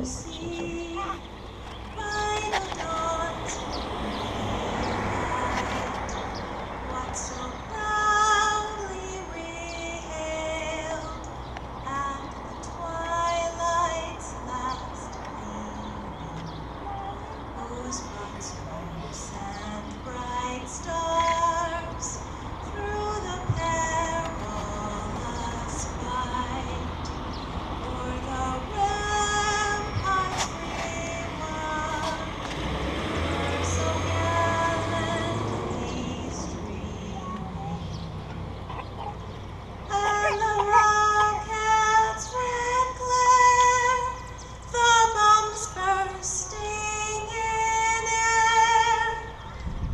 see by the dawn's light what so proudly we hailed at the twilight's last gleaming, whose broad smokes and bright stars through the perilous fight o'er the ramparts we watched were so gallantly streaming, and the rocket's red glare, the bombs bursting in air,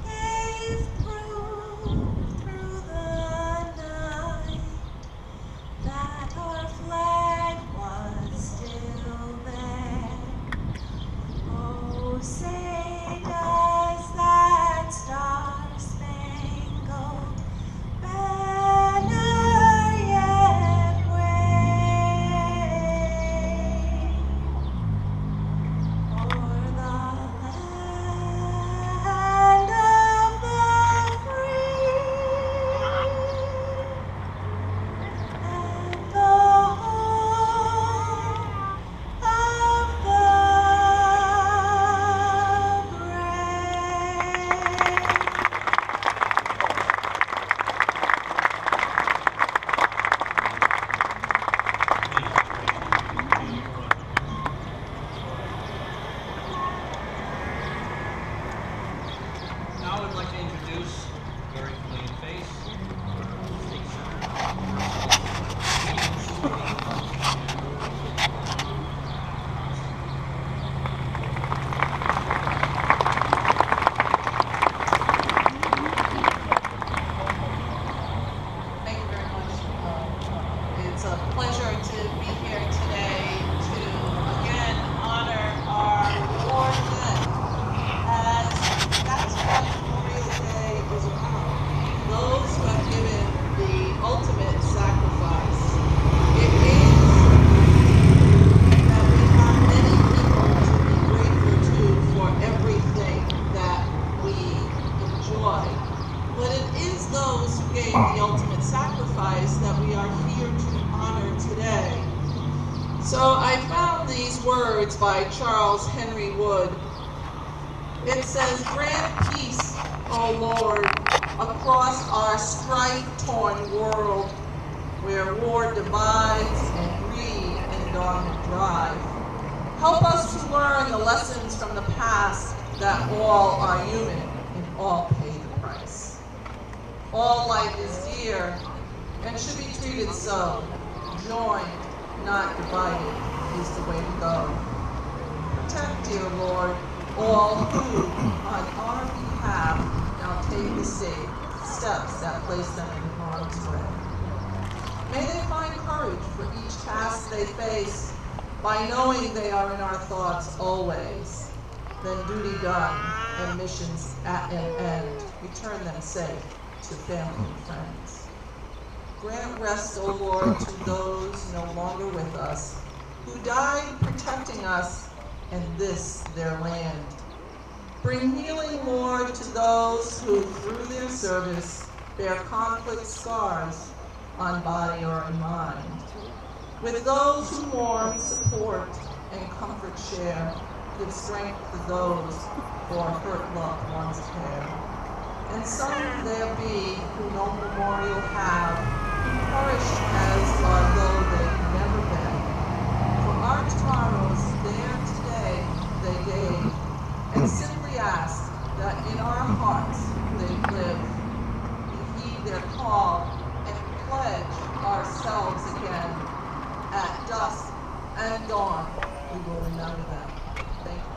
gave proof through the night that our flag was still there. Oh, say does that star-spangled banner yet wave o'er the land of the free and the home of the Now I'd like to introduce a very familiar face, State Thank you very much. It's a pleasure to be here today to again honor our war men, as that's what Memorial Day is about. Those who have given the ultimate sacrifice. It means that we have many people to be grateful to for everything that we enjoy. But it is those who gave the ultimate sacrifice that we are here to honor today. So I found these words by Charles Henry Wood. It says, "Grant peace, O Lord, across our strife-torn world, where war divides and greed and dogma drive. Help us to learn the lessons from the past, that all are human and all pay the price. All life is dear and should be treated so. Joined, not divided, is the way to go. Protect, dear Lord, all who, on our behalf, now take the steps that place them in harm's way. May they find courage for each task they face, by knowing they are in our thoughts always. Then duty done and missions at an end, return them safe to family and friends. Grant rest, O Lord, to those no longer with us, who died protecting us and this their land. Bring healing, Lord, to those who through their service bear conflict scars on body or in mind. With those who mourn, support, and comfort share, give strength to those for hurt loved ones care. And some there be who no memorial have, who perished as though they'd never been. For our tomorrows there today they gave, and simply ask that in our hearts they live. We heed their call and pledge ourselves again. At dusk and dawn, we will remember them. Thank you.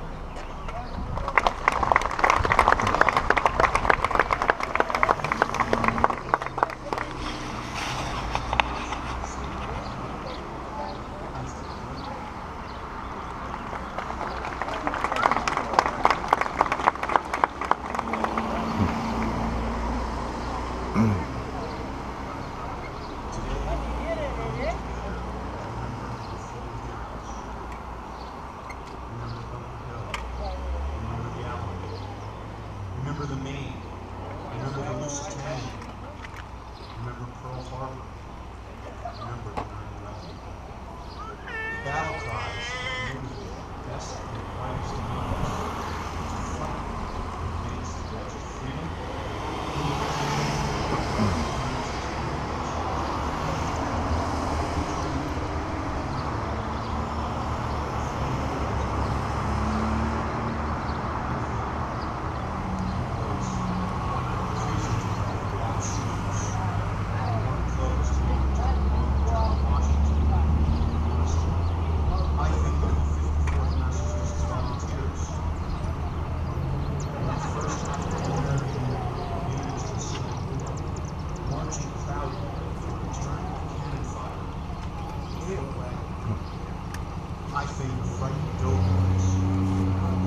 I think the frightened doughboys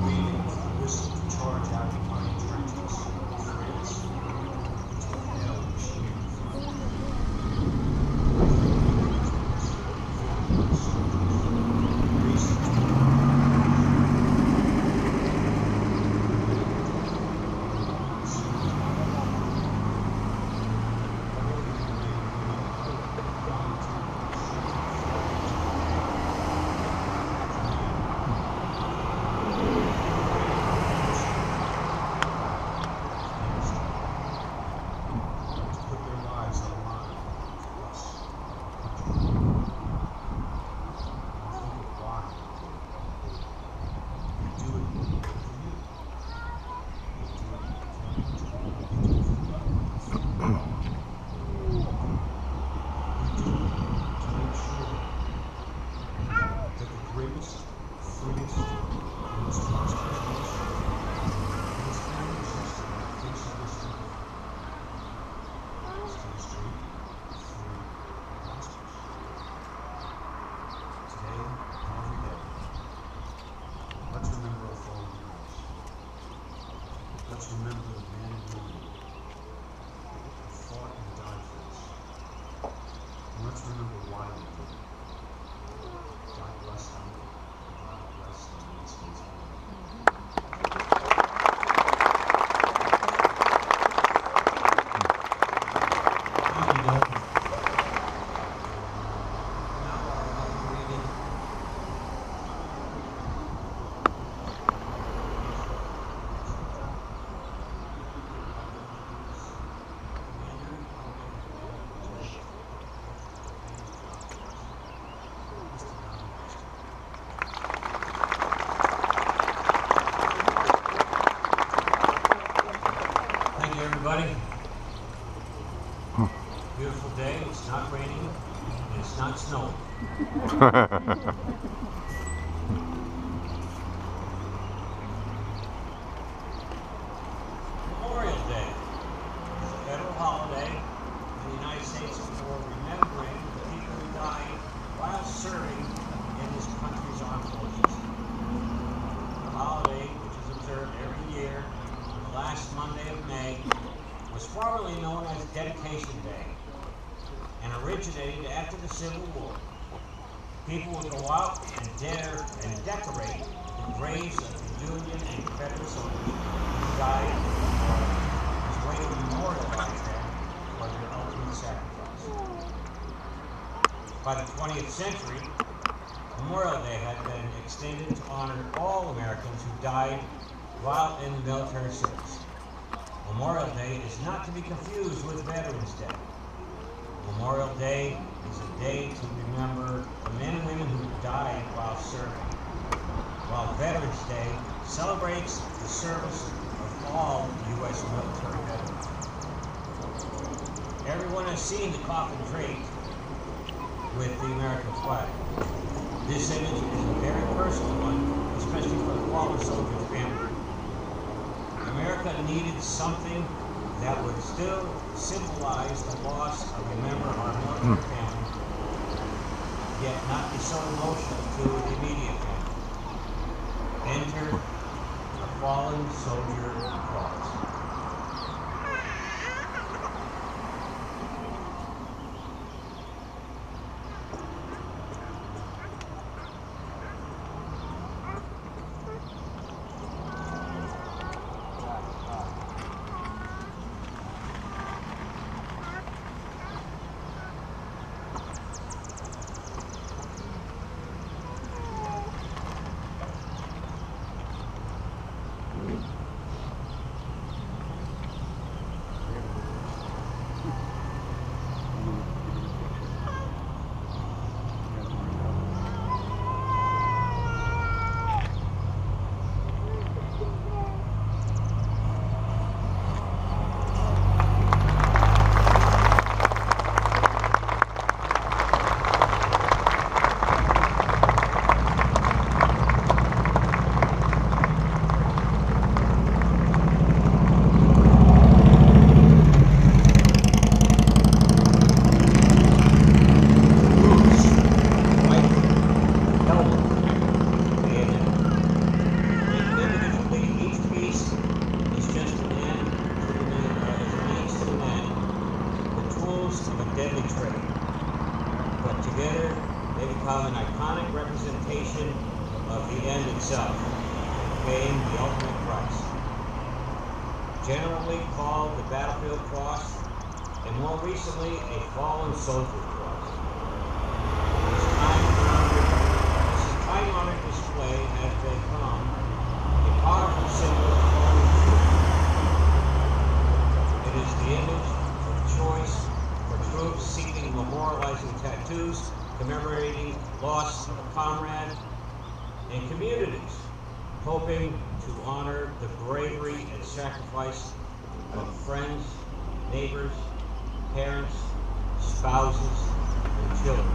waiting for the whistle to charge out of the muddy trenches of France into a pale machinery front. I think the Indians following soldiers racing to the Let's remember the men and women who fought and died for us. And let's remember why they did it. God bless them. God bless the United States of America. Thank you, Dalton. Now our reading. Everybody, beautiful day. It's not raining and it's not snowing. Memorial Day is a federal holiday in the United States for remembering the people who died while serving in this country's armed forces. The holiday, which is observed every year on the last Monday of May, was formerly known as Dedication Day and originated after the Civil War. People would go out and decorate the graves of the Union and Confederate soldiers who died as a way to memorialize them for their ultimate sacrifice. By the 20th century, Memorial Day had been extended to honor all Americans who died while in the military service. Memorial Day is not to be confused with Veterans Day. Memorial Day is a day to remember the men and women who died while serving, while Veterans Day celebrates the service of all U.S. military veterans. Everyone has seen the coffin draped with the American flag. This image is a very personal one, especially for the fallen soldier's family. America needed something that would still symbolize the loss of a member of our military family, yet not be so emotional to the immediate family. Enter the fallen soldier cross. representation of the end itself, paying the ultimate price. Generally called the battlefield cross, and more recently a fallen soldier cross. This time-honored display has become a powerful symbol of fallen troops. It is the image of choice for troops seeking memorializing tattoos, commemorating loss of a comrade, and communities hoping to honor the bravery and sacrifice of friends, neighbors, parents, spouses, and children.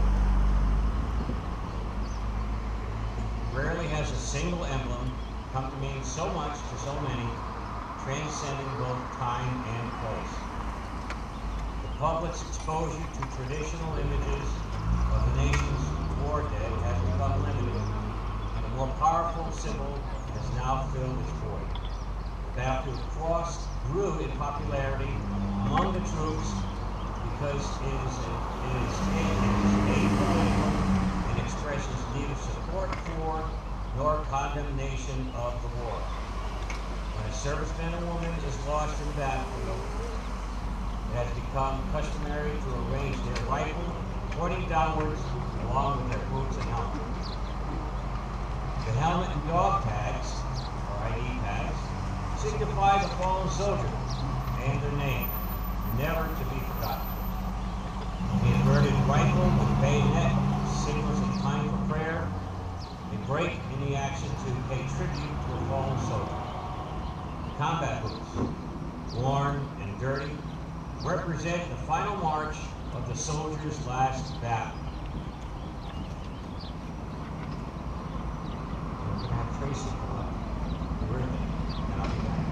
Rarely has a single emblem come to mean so much to so many, transcending both time and place. The public's exposure to traditional images of the nation's war dead has become limited, and a more powerful symbol has now filled its void. The battlefield cross grew in popularity among the troops because it is apolitical and expresses neither support for nor condemnation of the war. When a serviceman or woman is lost in the battlefield, it has become customary to arrange their rifle pointing downwards along with their boots and helmet. The helmet and dog tags, or ID tags, signify the fallen soldier and their name, never to be forgotten. The inverted rifle with bayonet signals a time for prayer, a break in the action to pay tribute to a fallen soldier. Combat boots, worn and dirty, represent the final march of the soldier's last battle. We're going to have Tracy come up. We're in there, and I'll be back.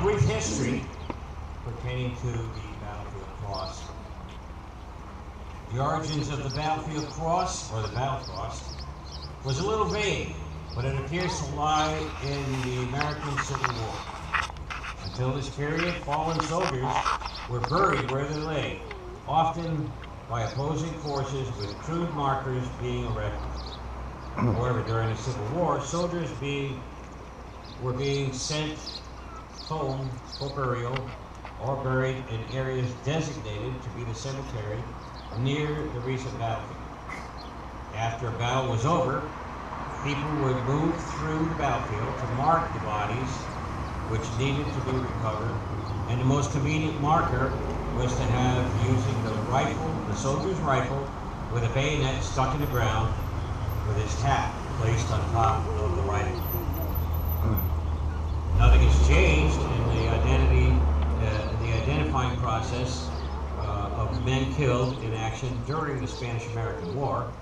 brief history pertaining to the Battlefield Cross. The origins of the Battlefield Cross, or the Battle Cross, was a little vague, but it appears to lie in the American Civil War. Until this period, fallen soldiers were buried where they lay, often by opposing forces with crude markers being erected. However, during the Civil War, soldiers were being sent home for burial or buried in areas designated to be the cemetery near the recent battlefield. After a battle was over, people would move through the battlefield to mark the bodies which needed to be recovered, and the most convenient marker was to have using the rifle, the soldier's rifle, with a bayonet stuck in the ground with his hat placed on top of the rifle. Nothing has changed in the identifying process of men killed in action during the Spanish-American War.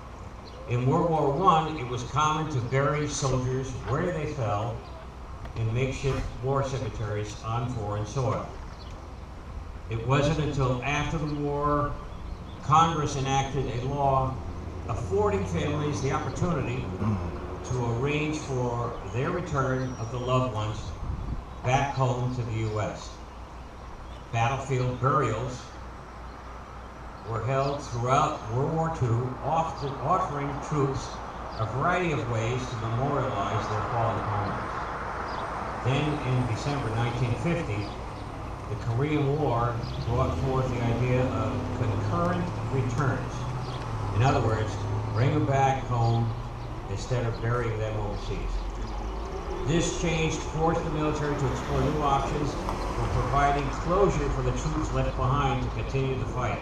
In World War I, it was common to bury soldiers where they fell in makeshift war cemeteries on foreign soil. It wasn't until after the war Congress enacted a law affording families the opportunity to arrange for their return of the loved ones back home to the U.S. Battlefield burials were held throughout World War II, often offering troops a variety of ways to memorialize their fallen comrades. Then in December 1950, the Korean War brought forth the idea of concurrent returns. In other words, bring them back home instead of burying them overseas. This change forced the military to explore new options for providing closure for the troops left behind to continue the fight,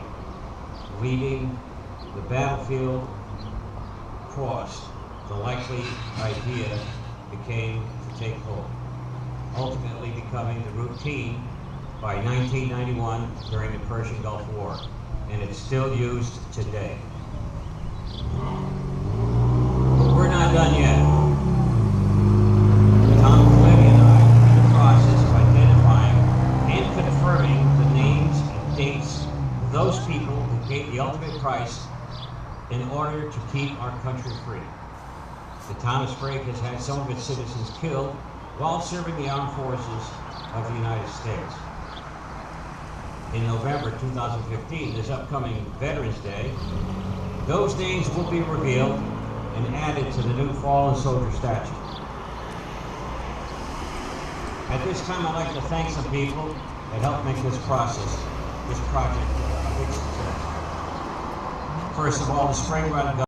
leading the Battlefield Cross. The likely idea became to take hold, ultimately becoming the routine by 1991 during the Persian Gulf War, and it's still used today. But we're not done yet. Tom Quinn and I are in the process of identifying and confirming the names and dates of those people who paid the ultimate price in order to keep our country free. The town of Sprague has had some of its citizens killed while serving the armed forces of the United States. In November 2015, this upcoming Veterans Day, those names will be revealed and added to the new fallen soldier statue. At this time, I'd like to thank some people that helped make this project a big success. First of all, the Spring Run